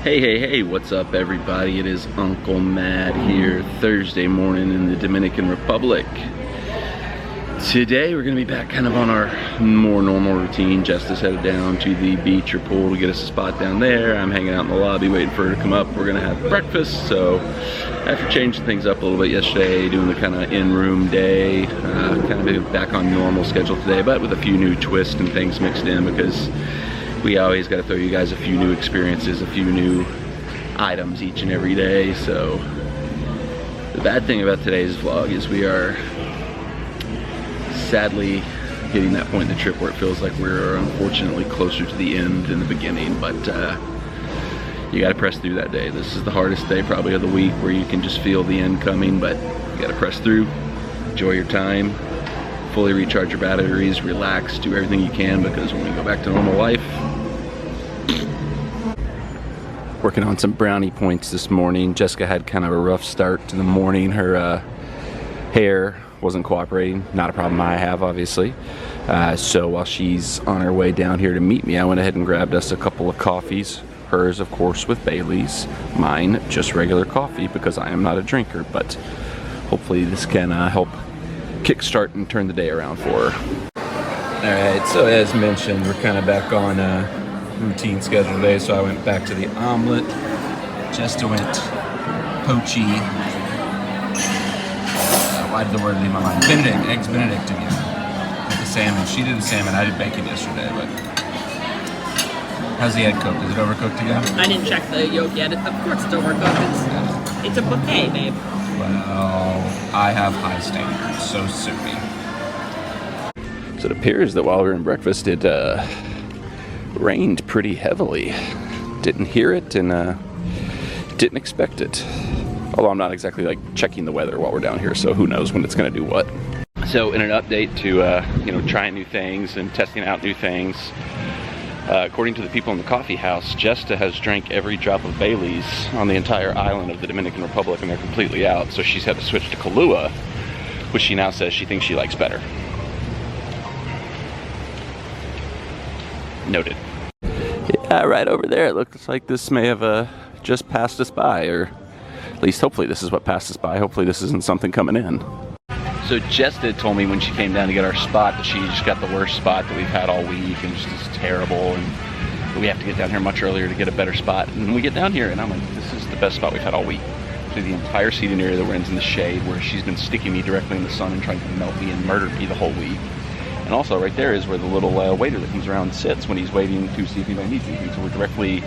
Hey, what's up everybody? It is Uncle Mad here, Thursday morning in the Dominican Republic. Today we're gonna be back kind of on our more normal routine. Jess is headed down to the beach or pool to get us a spot down there. I'm hanging out in the lobby waiting for her to come up. We're gonna have breakfast, so after changing things up a little bit yesterday, doing the kind of in-room day, kind of back on normal schedule today, but with a few new twists and things mixed in because we always got to throw you guys a few new experiences, a few new items each and every day. So the bad thing about today's vlog is we are sadly hitting that point in the trip where it feels like we're unfortunately closer to the end than the beginning, but you got to press through that day. This is the hardest day probably of the week where you can just feel the end coming, but you got to press through, enjoy your time, fully recharge your batteries, relax, do everything you can, because when we go back to normal life. Working on some brownie points this morning. Jessica had kind of a rough start to the morning. Her hair wasn't cooperating. Not a problem I have, obviously. So while she's on her way down here to meet me, I went ahead and grabbed us a couple of coffees. Hers, of course, with Bailey's. Mine, just regular coffee, because I am not a drinker. But hopefully this can help kickstart and turn the day around for her. Alright, so as mentioned, we're kind of back on routine schedule today, so I went back to the omelet. Jessica went poachy. Why did the word leave my mind? Benedict, eggs Benedict again. With the salmon. She did the salmon, I did bacon yesterday, but how's the egg cooked? Is it overcooked again? I didn't check the yolk yet. Of course it's overcooked. It's a buffet, babe. Well, I have high standards, so sue me. So it appears that while we were in breakfast, it rained pretty heavily. Didn't hear it and didn't expect it. Although I'm not exactly like checking the weather while we're down here, so who knows when it's gonna do what. So in an update to trying new things and testing out new things, according to the people in the coffee house, Jessica has drank every drop of Bailey's on the entire island of the Dominican Republic, and they're completely out. So she's had to switch to Kahlua, which she now says she thinks she likes better. Noted. Yeah, right over there. It looks like this may have just passed us by, or at least hopefully this is what passed us by. Hopefully this isn't something coming in. So Jessica told me when she came down to get our spot that she just got the worst spot that we've had all week, and it's just terrible, and we have to get down here much earlier to get a better spot. And we get down here and I'm like, this is the best spot we've had all week. So the entire seating area that we're in the shade, where she's been sticking me directly in the sun and trying to melt me and murder me the whole week. And also right there is where the little waiter that comes around sits when he's waiting to see if anybody needs anything. So we're directly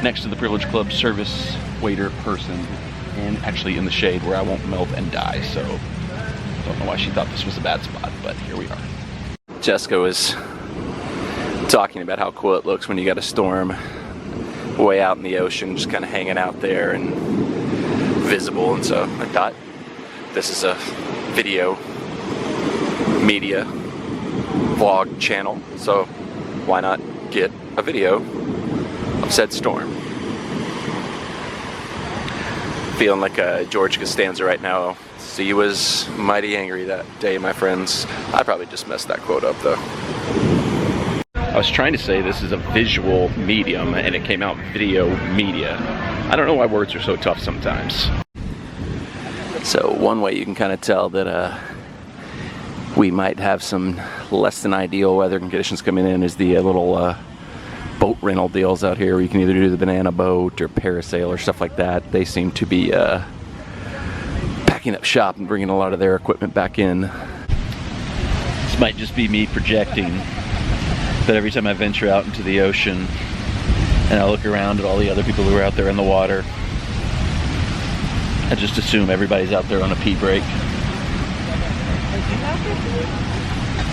next to the Privilege Club service waiter person, and actually in the shade where I won't melt and die. So don't know why she thought this was a bad spot, but here we are. Jessica was talking about how cool it looks when you got a storm way out in the ocean, just kind of hanging out there and visible. And so I thought, this is a video media vlog channel, so why not get a video of said storm. Feeling like George Costanza right now. Sea was mighty angry that day, my friends. I probably just messed that quote up though. I was trying to say this is a visual medium and it came out video media. I don't know why words are so tough sometimes. So one way you can kind of tell that we might have some less than ideal weather conditions coming in is the little boat rental deals out here where you can either do the banana boat or parasail or stuff like that. They seem to be packing up shop and bringing a lot of their equipment back in. This might just be me projecting, but every time I venture out into the ocean and I look around at all the other people who are out there in the water, I just assume everybody's out there on a pee break.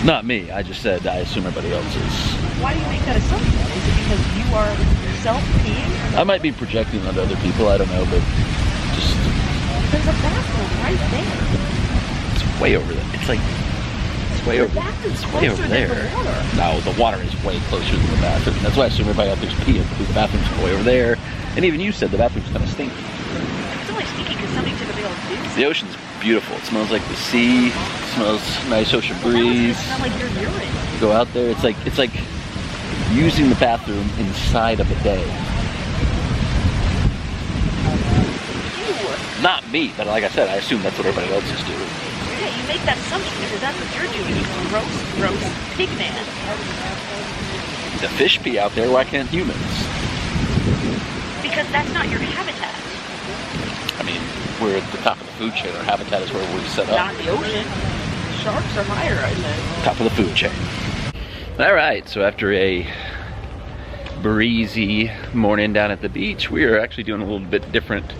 Not me, I just said I assume everybody else is. Why do you make that assumption? Is it because you are yourself peeing? I might be projecting onto other people, I don't know, but just... There's a bathroom right there. It's way over there. It's like... It's way over there. It's way over there. No, the water is way closer than the bathroom. That's why I assume everybody out there's peeing, because the bathroom's way over there. And even you said the bathroom's kind of stinky. It's only stinky because somebody took a big old doozy. The ocean's beautiful. It smells like the sea. It smells nice ocean breeze. It smells like your urine. Go out there. It's like using the bathroom inside of a day. meat, but like I said, I assume that's what everybody else is doing. Yeah, you make that assumption because that's what you're doing. You gross pig man. The fish pee out there, why can't humans? Because that's not your habitat. I mean, we're at the top of the food chain. Our habitat is where we set up. Not the ocean. Sharks are higher, I think. Top of the food chain. All right, so after a breezy morning down at the beach, we are actually doing a little bit different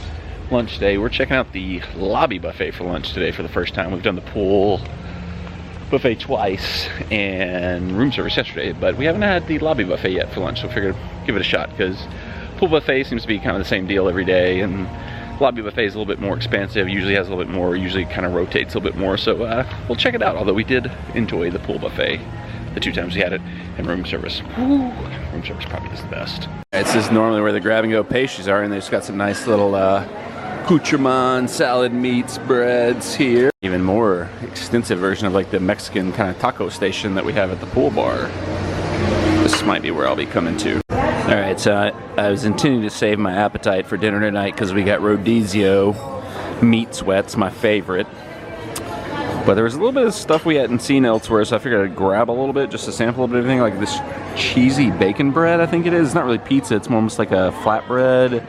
lunch today. We're checking out the lobby buffet for lunch today for the first time. We've done the pool buffet twice and room service yesterday, but we haven't had the lobby buffet yet for lunch, so figured give it a shot because pool buffet seems to be kind of the same deal every day, and lobby buffet is a little bit more expansive, usually has a little bit more, usually kind of rotates a little bit more, so we'll check it out, although we did enjoy the pool buffet the 2 times we had it, and room service. Woo, room service probably is the best. This is normally where the grab-and-go pastries are, and they've just got some nice little accoutrement, salad meats, breads here. Even more extensive version of like the Mexican kind of taco station that we have at the pool bar. This might be where I'll be coming to. Alright, so I was intending to save my appetite for dinner tonight because we got Rodizio meat sweats, my favorite. But there was a little bit of stuff we hadn't seen elsewhere, so I figured I'd grab a little bit just to sample a bit of everything, like this cheesy bacon bread, I think it is. It's not really pizza, it's more almost like a flatbread,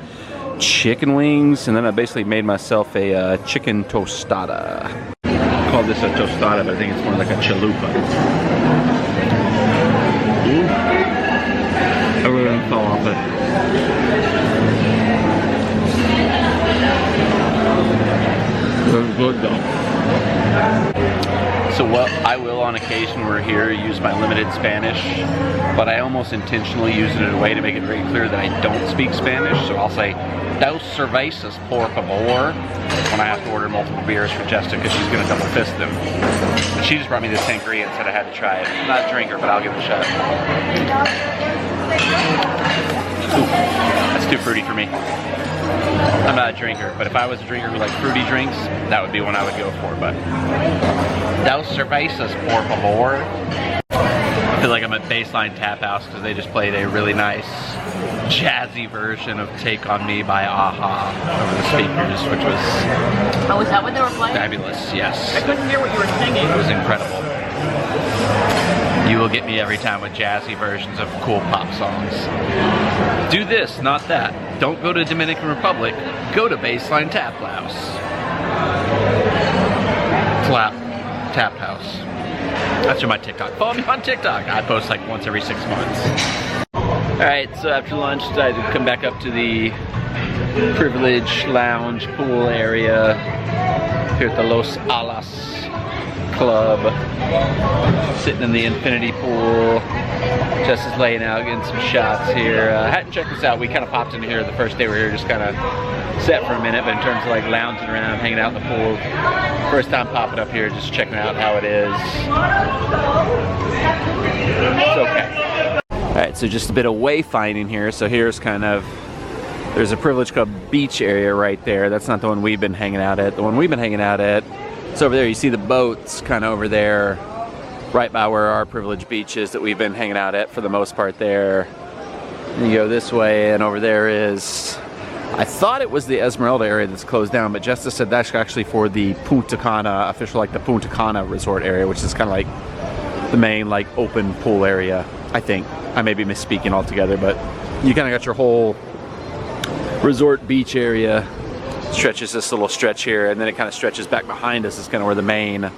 chicken wings, and then I basically made myself a chicken tostada. I call this a tostada, but I think it's more like a chalupa. Ooh. I really don't fall off it. It's good though. So what I will on occasion when we're here use my limited Spanish, but I almost intentionally use it in a way to make it very clear that I don't speak Spanish. So I'll say, "Dos cervezas, por favor," when I have to order multiple beers for Jessica because she's going to double fist them. But she just brought me this sangria and said I had to try it. I'm not a drinker, but I'll give it a shot. Ooh, that's too fruity for me. I'm not a drinker, but if I was a drinker who liked fruity drinks, that would be one I would go for, but Dos cervezas, por favor. I feel like I'm at Baseline Tap House because they just played a really nice jazzy version of Take On Me by Aha over the speakers, which was Oh, is that what they were playing? fabulous, yes. I couldn't hear what you were singing. It was incredible. You will get me every time with jazzy versions of cool pop songs. Do this, not that. Don't go to Dominican Republic. Go to Baseline Tap House. Tap House. That's my TikTok. Follow me on TikTok. I post like once every 6 months. Alright, so after lunch, decided to come back up to the Privilege Lounge pool area here at the Los Olas Club. Sitting in the infinity pool. Jess is laying out, getting some shots here. Hadn't checked this out. We kind of popped in here the first day we were here, just kind of sat for a minute, but in terms of like lounging around, hanging out in the pool, first time popping up here, just checking out how it is. It's okay. Alright, so just a bit of wayfinding here. So here's kind of, there's a Privilege Club beach area right there. That's not the one we've been hanging out at. The one we've been hanging out at, it's over there. You see the boats kind of over there, right by where our Privilege Beach is that we've been hanging out at for the most part there. And you go this way, and over there is, I thought it was the Esmeralda area that's closed down, but Justice said that's actually for the Punta Cana, official like the Punta Cana resort area, which is kind of like the main like open pool area, I think. I may be misspeaking altogether, but you kind of got your whole resort beach area. Stretches this little stretch here, and then it kind of stretches back behind us. Is kind of where the main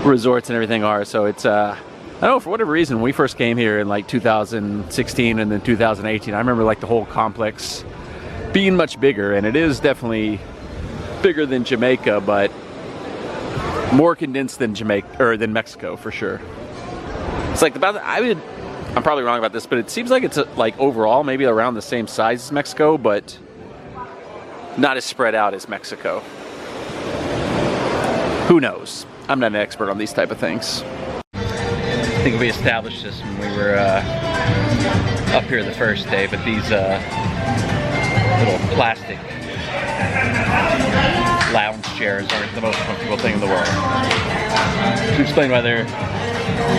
resorts and everything are. So it's I don't know, for whatever reason, when we first came here in like 2016 and then 2018, I remember like the whole complex being much bigger, and it is definitely bigger than Jamaica, but more condensed than Jamaica or than Mexico for sure. It's like about I'm probably wrong about this, but it seems like it's like overall maybe around the same size as Mexico, but not as spread out as Mexico. Who knows? I'm not an expert on these type of things. I think we established this when we were up here the first day, but these little plastic lounge chairs aren't the most comfortable thing in the world. To explain why they're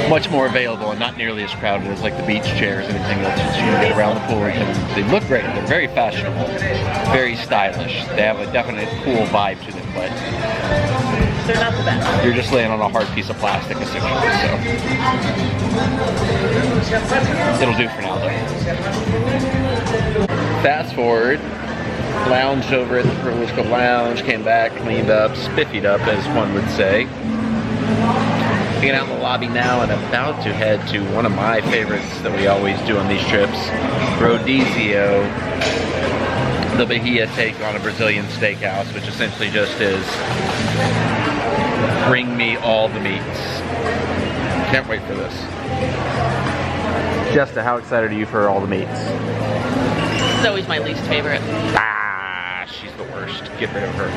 much more available and not nearly as crowded as like the beach chairs and anything else that you can get around the pool. And they look great. They're very fashionable, very stylish. They have a definite cool vibe to them, but They're not the best. you're just laying on a hard piece of plastic essentially, so it'll do for now though. Fast forward, lounged over at the Privilege Club Lounge, came back, cleaned up, spiffied up as one would say. Hanging out in the lobby now and about to head to one of my favorites that we always do on these trips, Rodizio, the Bahia take on a Brazilian steakhouse, which essentially just is bring me all the meats. Can't wait for this. Jessica, how excited are you for all the meats? This is always my least favorite. Ah, she's the worst. Get rid of her.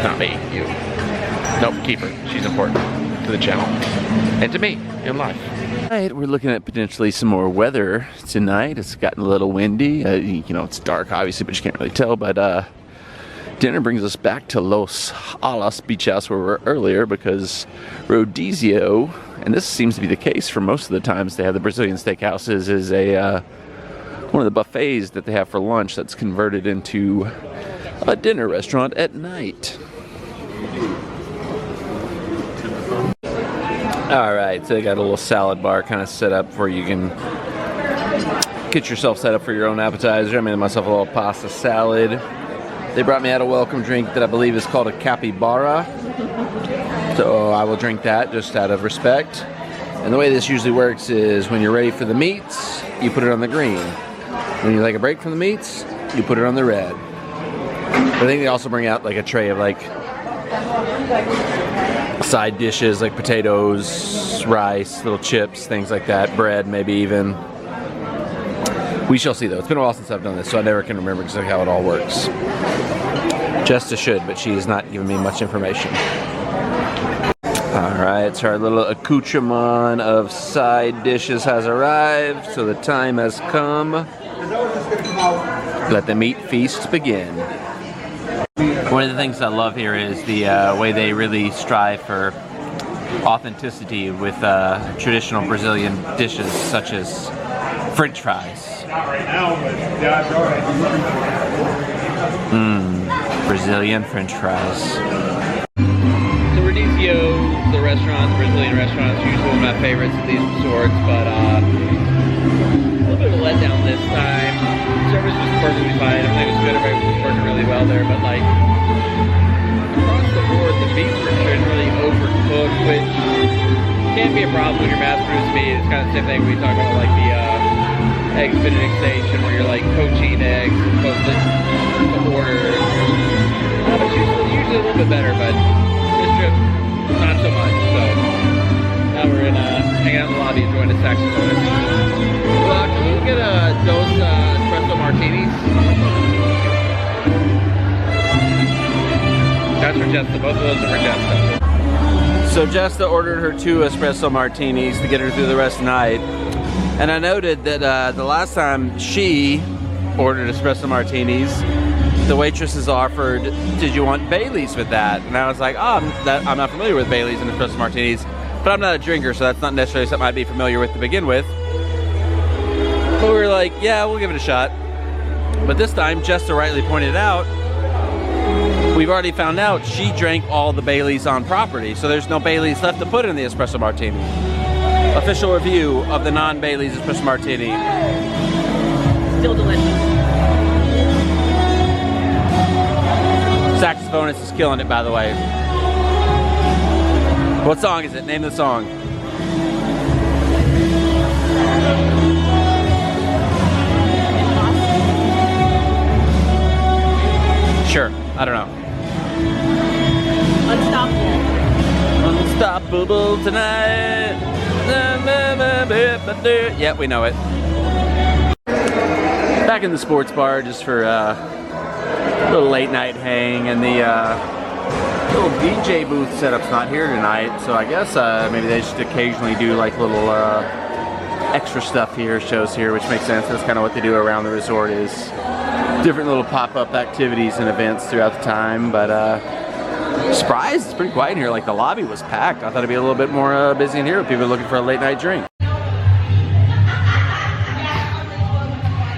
Not me, you. Nope, keep her. She's important to the channel and to me in life. Alright, we're looking at potentially some more weather tonight. It's gotten a little windy. You know, it's dark obviously, but you can't really tell. But dinner brings us back to Los Olas Beach House where we were earlier, because Rodizio, and this seems to be the case for most of the times they have the Brazilian steakhouses, is a one of the buffets that they have for lunch that's converted into a dinner restaurant at night. Alright, so they got a little salad bar kind of set up where you can get yourself set up for your own appetizer. I made myself a little pasta salad. They brought me out a welcome drink that I believe is called a capybara. So I will drink that just out of respect. And the way this usually works is when you're ready for the meats, you put it on the green. When you take a break from the meats, you put it on the red. I think they also bring out like a tray of like side dishes like potatoes, rice, little chips, things like that, bread maybe even. We shall see though. It's been a while since I've done this, so I never can remember exactly how it all works. Jessica should, but she has not given me much information. Alright, so our little accoutrement of side dishes has arrived, so the time has come. Let the meat feast begin. One of the things I love here is the way they really strive for authenticity with traditional Brazilian dishes such as French fries. Brazilian French fries. So Rodizio, the restaurant, the Brazilian restaurant, is usually one of my favorites of these resorts, but a little bit of a letdown this time. Service was perfectly fine. Everything was good. Everybody was working really well there, but like across the board, the meats were generally overcooked, which can be a problem when you're mass-produced meat. It's kind of the same thing we talk about, like the eggs Benedict station, where you're like poaching eggs and cook it to order. But usually a little bit better, but this trip, not so much. So now we're hanging out in the lobby enjoying the saxophone. Can we get those espresso martinis? That's for Jessica. Both of those are for Jessica. So Jessica ordered her 2 espresso martinis to get her through the rest of the night. And I noted that the last time she ordered espresso martinis, the waitresses offered, did you want Baileys with that? And I was like, oh, I'm not familiar with Baileys and espresso martinis, but I'm not a drinker, so that's not necessarily something I'd be familiar with to begin with. But we were like, yeah, we'll give it a shot. But this time, Jessica rightly pointed out, we've already found out she drank all the Baileys on property, so there's no Baileys left to put in the espresso martini. Official review of the non-Baileys espresso martini. Still delicious. Saxophonist is killing it, by the way. What song is it? Name the song. Sure, I don't know. Unstoppable. Unstoppable tonight. Yeah, we know it. Back in the sports bar just for a little late night hang, and the little DJ booth setup's not here tonight, so I guess maybe they just occasionally do like little extra stuff here, shows here, which makes sense. That's kind of what they do around the resort, is different little pop-up activities and events throughout the time. But Surprised, it's pretty quiet in here. Like the lobby was packed. I thought it'd be a little bit more busy in here with people looking for a late night drink.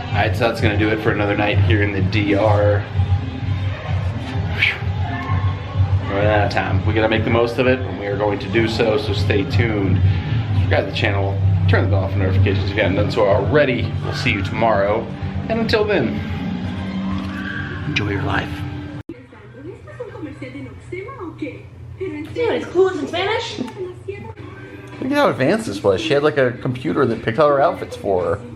Alright, so that's gonna do it for another night here in the DR. We're running out of time. We gotta make the most of it, and we are going to do so, so stay tuned. Subscribe to the channel, turn the bell off for notifications if you haven't done so already. We'll see you tomorrow, and until then, enjoy your life. Dude, it's clues in Spanish? Look at how advanced this was. She had like a computer that picked out her outfits for her.